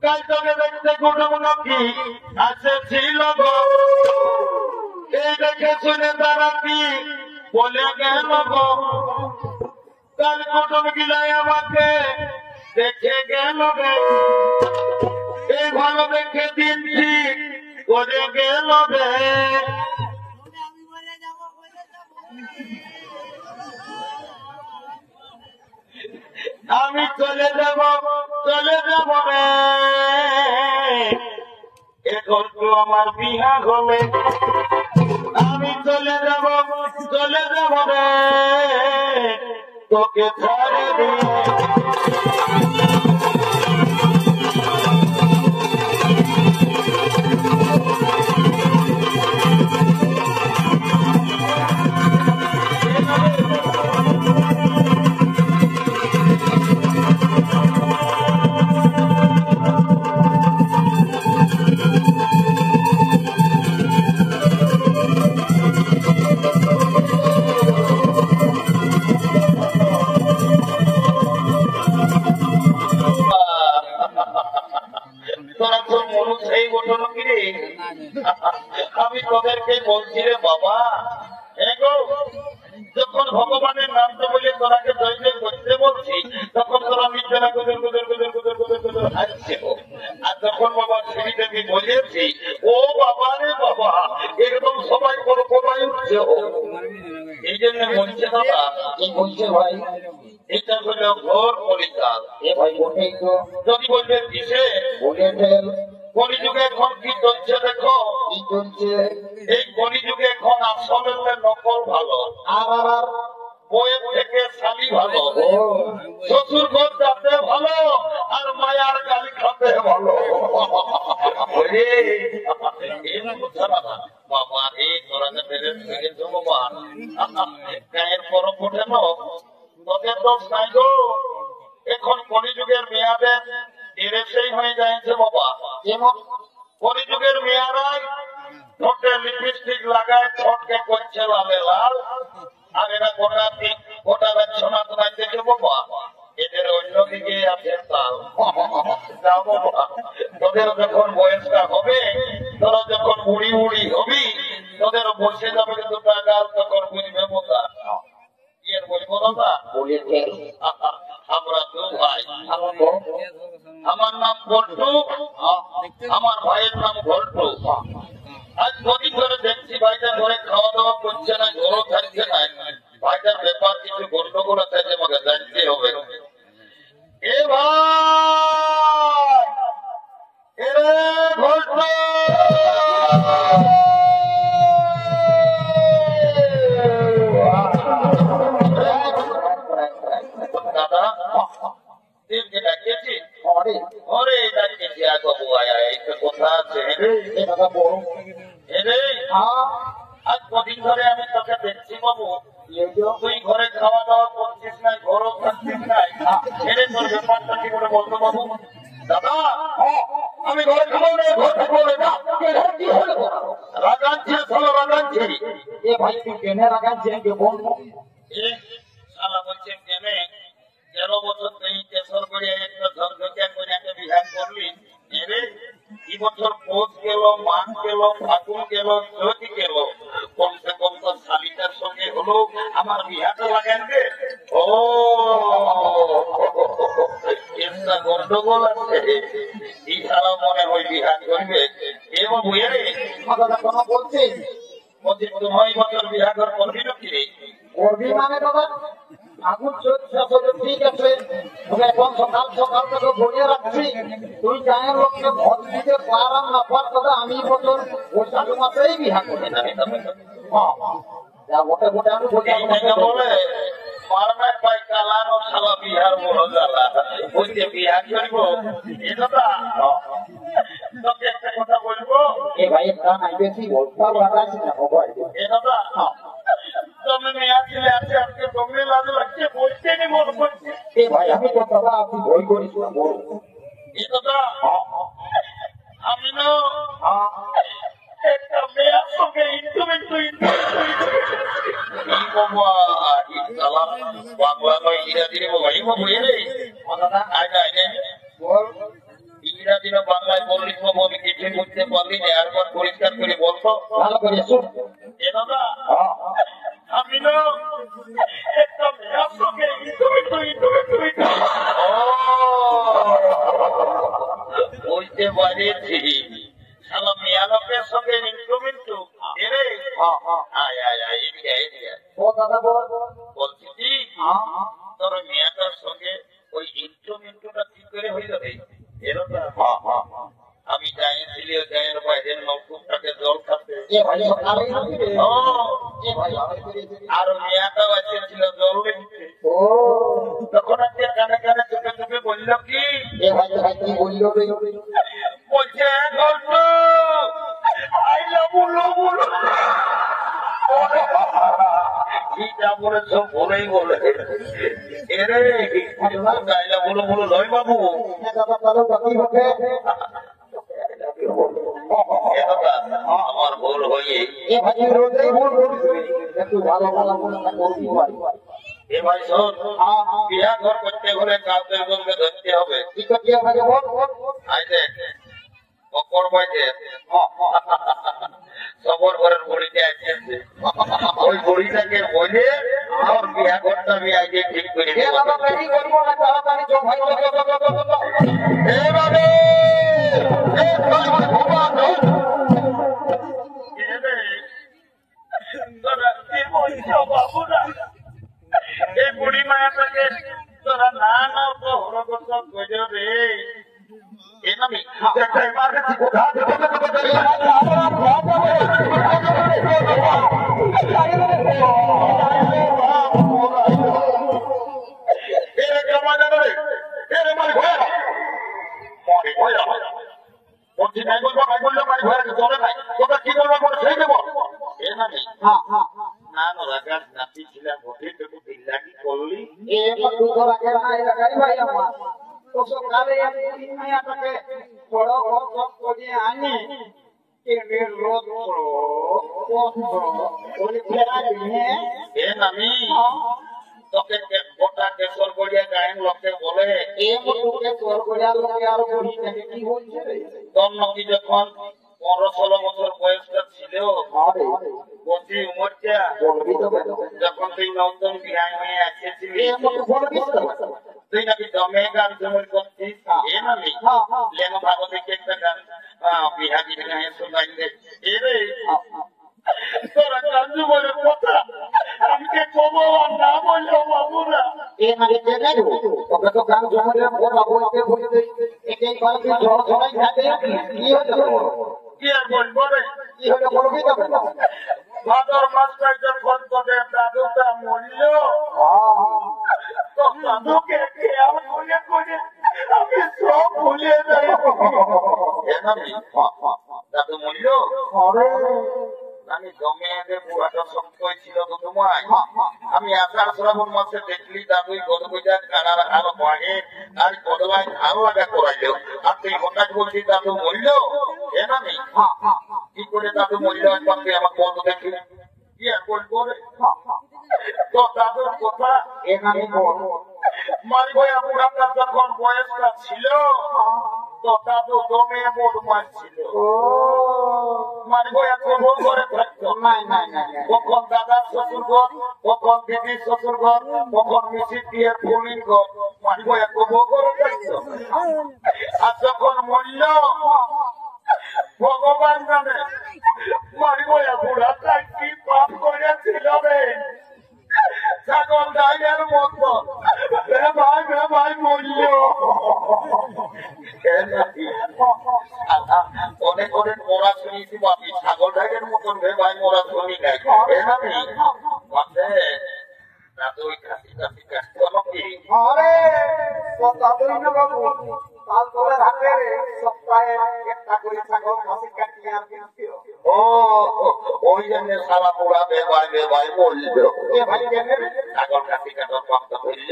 কাল তোকে দেখতে কুটুম নাকি আসেছিল গো, এই দেখে শুনে তারা কি বলে গেল গো। কাল কুটুম গিলাই আমাকে দেখে গেল গে, এই ভালো দেখে দিন ঠিক করে গেল গে। আমি চলে যাব রে, এখন তো আমার বিহা হবে। আমি চলে যাব রে, তোকে ছাড়ে দিয়ে। আমি তোদেরকে বলছি রে বাবা, এগো যখন ভগবানের নামটা বলে তোরাকে জয় জয় করতে বলছি, তখন তোরা মিথ্যা গুজর গুজর গুজর গুজর গুজর গুজর হাসছে। আর যখন বাবা শ্রীদেবী বলেছি, ও বাবা রে বাবা, এরকম সবাই করো সবাই উঠছে। এই জন্য বলছে দাদা, কি বলছে ভাই, এটা হলো ঘোর পরিচাল। এ ভাই ওঠেই তো, যদি বলবেন কিসে বলেছেন, কলিযুগে এখন কি চলছে দেখো, কি চলছে এই কলিযুগে এখন আসলের নকল ভালো, আর বইয়ের থেকে শালি ভালো, শ্বশুর ঘর যাতে ভালো, আর মায়ার গালি খাতে ভালো। বাবা এই তোরা ভগবান গায়ের পরব ওঠে না, তোদের দোষ নাই গো। এখন কলিযুগের মেয়াদের এরেসেই হয়ে যাচ্ছে বাবা। যেমন কলিযুগের মেয়ারাই ঠোঁটে লিপস্টিক লাগায়, ঠোঁটকে করছে লালে লাল, আর এরা গোটা সোনা তোমায় দেখে বাবা, এদের অন্যদিকে আছে তাল। যাও বাবা, তোদের যখন বয়সটা হবে, তোরা যখন বুড়ি বুড়ি হবি, তোদের বসে যাবে দুটা গাল, তখন বুঝবে বোকা। কি আর বলবো দাদা, বলেছে আমরা দু ভাই, আমার নাম বল্টু, আমার ভাইয়ের নাম ঘল্টু। আজ কদিন ধরে দেখছি ভাইটার ঘরে খাওয়া দাওয়া করছে না, ঘরও থাকছে না। ভাইটার ব্যাপার কিছু গন্ডগোল আছে, আমাকে জানতে হবে। এ ভাই, এরে ঘল্টু, দাদা দিনকে ডাকিয়েছি, ঘরে ডাকিয়েছি, বাবু আয়া একটা কথা আছে। আজ কদিন ধরে আমি তোকে দেখছি বাবু, তুই ঘরে খাওয়া দাওয়া করছিস না, ঘরও থাকছিস নাই, ছেড়ে তোর ব্যাপারটা কি করে বলতো বাবু? দাদা আমি ঘরে খাবো না, ঘর থাকবো না, রাগাচ্ছি চলো রাগাচ্ছি। এ ভাই তুই কেনে রাগাচ্ছি বলবো? শালা বলছে কেনে 13 বছর তুই কেশর করে একটা ঝকঝকিয়া করে একটা বিহার করলি, এই বছর পৌষ গেল, মাঘ গেল, ফাগুন গেল, চৈত গেল, কমসে কম তো শালিটার সঙ্গে হলো আমার বিহাটা লাগান রে। ও একটা গন্ডগোল আছে, এই সারা মনে হয় বিহার করবে। এবং বুঝে কোনো বলছে বলছি তোমার বছর বিহার করবি না কি করবি? মানে দাদা আগুন ঠিক আছে, এখন সকাল সকাল থেকে বলে রাখছি, তুই গায়ের লোককে ভোট দিতে পারাম না পার কথা, আমি বছর বৈশাখ মাসেই বিহা করে যাবে। গোটে গোটে আমি বলে মারমে পাই কালানো সালা বিহার বড় জ্বালা, বলতে বিহার করব। তোকে একটা কথা বলবো, এ ভাই একটা নাই বেশি বলতে লাগাচ্ছি না ভাই, এ দাদা তুমি মেয়া ছেলে আছে, আজকে তোমরা লাজ লাগছে বলতে নি মনে করছে। এ ভাই আমি তো দাদা আপনি বই করিস না বলবো, এ দাদা আমি না একটা মেয়ার সঙ্গে বাংলা নয় ইংরাজি রে বাবা, এই বাবু এ রে ইংরাজি করিস বাবু, আমি কিছুই বুঝতে পারলি না, আরেকবার পরিষ্কার করে বলতো। ভালো করে শুন। এ দাদা, আমি না একটা মেয়ের সঙ্গে বুঝতে পারিছি, শালা মেয়া লোকের সঙ্গে ইন্ট্রোমিন্টু। এরে আয় আয় আয়, এদিকে এদিকে বলছি কি, তোর মেয়াটার সঙ্গে ওই ইন্ট্রোমিন্টুটা কি করে হয়ে যাবে? এরকম আমি যাইছিলি ওই গায়ের বাইরের নলকূপটাকে জল খাতে, আর মেয়াটাও আসছিল জল লিখতে। তখন আজকে কানে কানে চুপে চুপে বলল কি, বলছে বাবু আমার ভুল হয়ে এ ভাই শোন, বিয়া ঘর করতে হলে কাউকে ধরতে হবে। আই দেখ অকর বাইতে সবর ঘরের বুড়িতে আছে, ওই বুড়িটাকে বলে আমার বিয়া ঘরটা আমি আগে ঠিক করে বাবুরা এই বুড়ি মায়াটাকে তোরা না না হরগত করে রে। আমি কি বলবো সেই দেবো না রাখার নাতি ছিলাম ভোটে তোকে বিল্লাটি করলি আমি তোকে গোটা কেশর গড়িয়া গায়ের লোকে বলে তোর নাকি যখন 15-16 বছর বয়সটা ছিল বসে উমরটা, যখন তুই নতুন বিয়ে হয়ে আসছিলি তুই নাকি দমে গান জমর করছিস। এ নামি লেমা ভাগবতীকে একটা গান বিহারি গায়ে শোনাই দে। এরে তোরা গান জমরের কথা আমাকে কবো আর না বললো বাবুরা। এ মানে কেনে তোকে তো গান জমরের কথা বলতে বলতে এটাই বালতি ঝড় ঝড়াই থাকে। কি হলো কি আর বলবো রে, কি হলো বলবি তবে ভাদর মাসটা যখন তোদের দাদুটা মরল, তো দাদুকে খেয়াল করে করে আমি সব ভুলে যাই। দাদু মরল, আমি জমিয়াদের পুরাটা সংখ্যা ছিল তো তোমায়, আমি আষাঢ় শ্রাবণ মাসে দেখলি দাদুই গদগুজার কানার আরো বাঘে আর কদলায় আরো আগা করাইল, আর তুই হঠাৎ বলছি দাদু মরল। আমি কি করে দাদু মরল একবার তুই আমার বন্ধু দেখলি, কি আর বলবো রে। তো দাদুর কথা এখানে মারিবয়া বুড়াটার যখন বয়সটা ছিল তো দাদু দমে মোট মারছিল, মারিবয়া কবর ঘরে থাকতো। কখন দাদার শ্বশুর ঘর, কখন দিদির শ্বশুর ঘর, কখন মিশির দিয়ে ফুলির ঘর, মারিবয়া কবর ঘরে থাকতো। আর যখন মরল ভগবান জানে মারিবয়া বুড়াটা কি পাপ করেছিল রে। ছাগল গাইয়ের মতো ভাই মরল। অনেক অনেক মোড়া শুনিয়েছি বাপি, ছাগল গাইয়ের মতন ভাই মোড়া শুনি নাই। দাদু ওই কাশি কাশি কাশি কি ওই জন্য সারা পোড়া বেবাই বেবাই বলল ছাগল কাশি কাটার পাপ্তা হইল।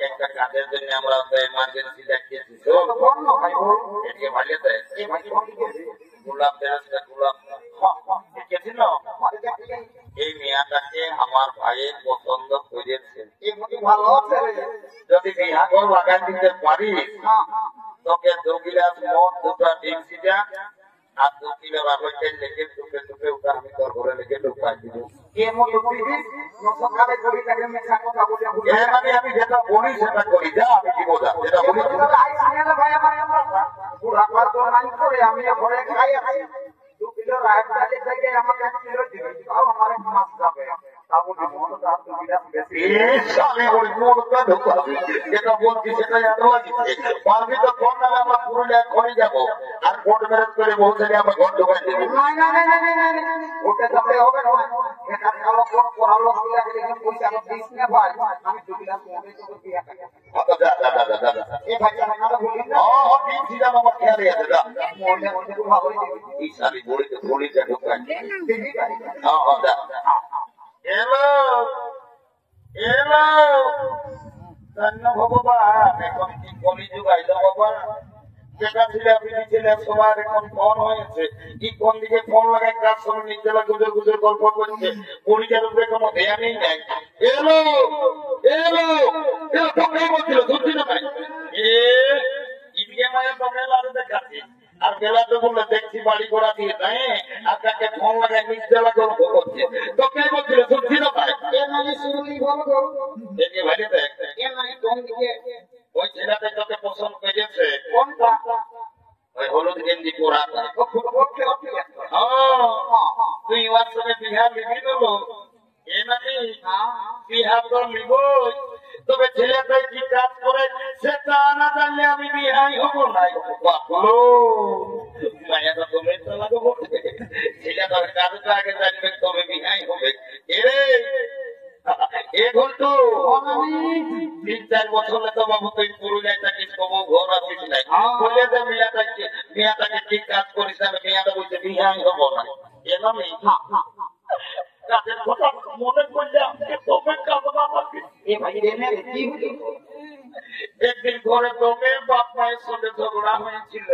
একটা কাজের জন্য আমরা এমার্জেন্সি দেখিয়েছি, ভালো দেয় গোলাপ গোলাপ দেখেছিল এই মেয়াটাকে আমার ভাইয়ের পছন্দ করেছে। এমনি ভালো আছে রে। যদি বিহাগর লাগাই দিতে পারিস তোকে 2 গিলাস মদ 2টা ডিম সিজা আর 2 কিলো রাবড়ের লেগে টুকে টুকে ওটা আমি তোর ঘরে লেগে ঢুকাই দিব। এমন দিবি নসকালে করি তাকে মেশা কথা বলে বলে মানে আমি যেটা বলি সেটা করি, যা আমি দিব যা, যেটা বলি আই সামনে ভাই আমার বুড়া পার তো নাই করে আমি ঘরে খাই খাই 2 কিলো রাত ডালে থেকে আমাকে 1 কিলো দিবি তাও আমার মাছ যাবে তাও মন তো 2 কিলো বেশি আমি বলি মোরটা ঢুকাবি, যেটা বলছি সেটাই আলো লাগছে। পারবি তো কোন নামে আমরা পুরুলিয়া করে যাবো আর কোর্ট ম্যারেজ করে বহু জায়গায় আমরা ঘর ঢুকাই দেবো। ওটা যাবে হবে না এটা কালো কোট পরালো দিলা দিলে পয়সা দিস না ভাই আমি 2 কিলো মনে তো দিয়া টাকা আচ্ছা যা যা যা যা যা এ ভাই আমরা বলি না ডিম সিজা আমার খেয়াল আছে, যা মনে মনে তো ভালো দিবি এই শালি বলিতে বলিতে ঢুকাই দিবি ভাই যা। এলো এলো ধন্য ভগবান, এখন কি কলিযুগ আইল বাবা। যেটা ছিল বিধি ছিল সবার এখন ফোন হয়েছে, কি কোন দিকে ফোন লাগাই কার সঙ্গে নিজেরা গুজর গুজর গল্প করছে, পরিচার উপরে কোনো ধ্যানই নাই। এলো এলো তোমরাই বলছিল ধরছি না ভাই ইদিকে মায়ের তোমরা লাড়ু দেখাচ্ছি আর বেলা তো বললে দেখছি বাড়ি ঘোড়া দিয়ে দেয় আর তাকে ফোন লাগাই নিজেরা গল্প করছে। তোকে বলছিল ধরছি না ভাই মানে শুরুই ভালো গো দেখি ভাই দেখ মানে কোন দিকে ওই ছেলেটা তোকে পছন্দ করেছে, কোনটা ওই হলুদ গেঞ্জি পরা ফুটবল খেলতে তুই ওর সঙ্গে বিহার লিখি দেবো এ নাকি বিহার তো লিবই, তবে ছেলেটাই কি কাজ করে সেটা না জানলে আমি বিহাই হবো নাই। মায়াটা তুমি তো লাগবো ছেলেটার কাজটা আগে জানবে তবে বিহাই হবে। এরে এ ঘন্টু 3-4 বছর তো বাবু তুই পুরুলিয়ায় থাকিস, কবু ঘর আসিস নাই, বলে যে মেয়াটাকে ঠিক কাজ করিস না, মেয়াটা বলছে বিহাই হবো না। এমনি কাজের কথা মনে করলে আমাকে তবে কামনা লাগে। এ ভাই রেনে কি হলো একদিন ঘরে তবে বাপ মায়ের সঙ্গে ঝগড়া হয়েছিল,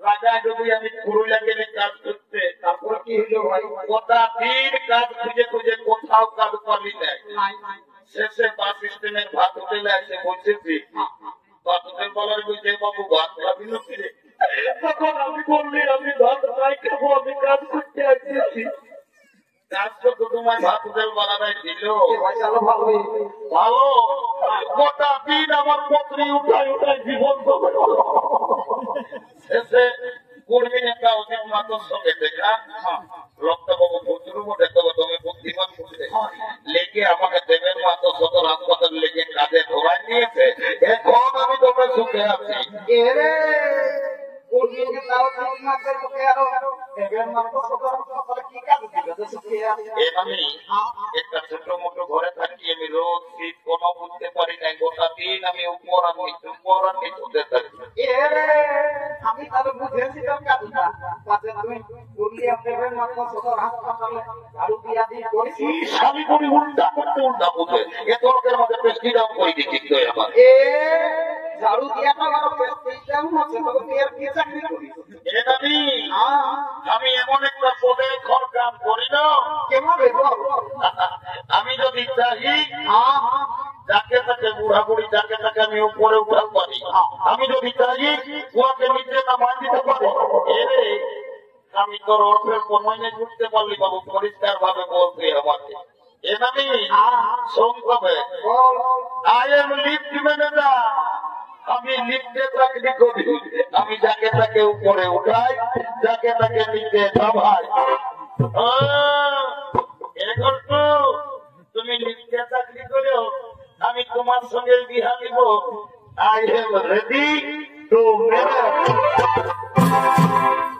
রাজা যদি আমি পুরুলিয়া গেলে কাজ করতে, তারপর কি হলো ভাই গোটা দিন কাজ খুঁজে খুঁজে কোথাও কাজ পাবি নাই। শেষে বাস স্ট্যান্ডের ভাত হোটেলে এসে বসেছি, ভাত হোটেল বলার বুঝে বাবু ভাত খাবি না ফিরে, তখন আমি বললি আমি ভাত নাই খাবো, আমি কাজ করতে আসছি। কাজ তো তোমার ভাত হোটেল বানানাই দিল ভালো, গোটা দিন আমার পত্নী উঠাই উঠাই জীবন শেষে কর্মী নেতা অজিত মাতর সঙ্গে দেখা, রক্তবাবু প্রচুর মধ্যে তবে তুমি বুদ্ধিমান বুঝলে লেগে আমাকে দেবেন মাতো সদর হাসপাতাল লেগে কাজে ধরাই নিয়েছে। এখন আমি তোমরা সুখে আছি। এরে কোর্মিকে দাও তুমি মাসে তোকে আরো দেবেন মাত্র সদর হাসপাতালে কি কাজ দিবে তো সুখে আছে আমি একটা ছোট মোটো ঘরে থাকি, আমি রোজ শীত কোনো বুঝতে পারি না, গোটা দিন আমি উপর আর নিচে হতে থাকি। এরে আমি তাহলে বুঝেছিলাম কাজটা কাজে তুমি পুরুলিয়া দেবেন মাত্র সদর হাসপাতালে ঝাড়ু দিয়া দিয়ে করেছি আমি করি উল্টা করতে উল্টা বুঝে এ তর্কের মধ্যে প্রেসক্রিপশন করে দিচ্ছি তো আমার এ ঝাড়ু দিয়াটা আরো প্রেসক্রিপশন আছে তো এর কি চাকরি করি আমি এমন একটা পদে এখন কাম করি না, কেমন আমি যদি চাই যাকে তাকে বুড়া বুড়ি যাকে তাকে আমি উপরে উঠাতে পারি, আমি যদি চাই উহাকে নিচে নামাই দিতে পারি। এরে আমি তোর অর্থের প্রমাণে বুঝতে পারলি বাবু, পরিষ্কার ভাবে বলতে আমাকে এনামি সংক্ষেপে আই এম লিফট ম্যানেজার, আমি লিফটে চাকরি করি, আমি যাকে তাকে উপরে উঠাই যাকে তাকে নিচে নামাই। এখন তো তুমি লিফটে চাকরি করো, আমি তোমার সঙ্গে বিহা দিব। I am ready to marriage.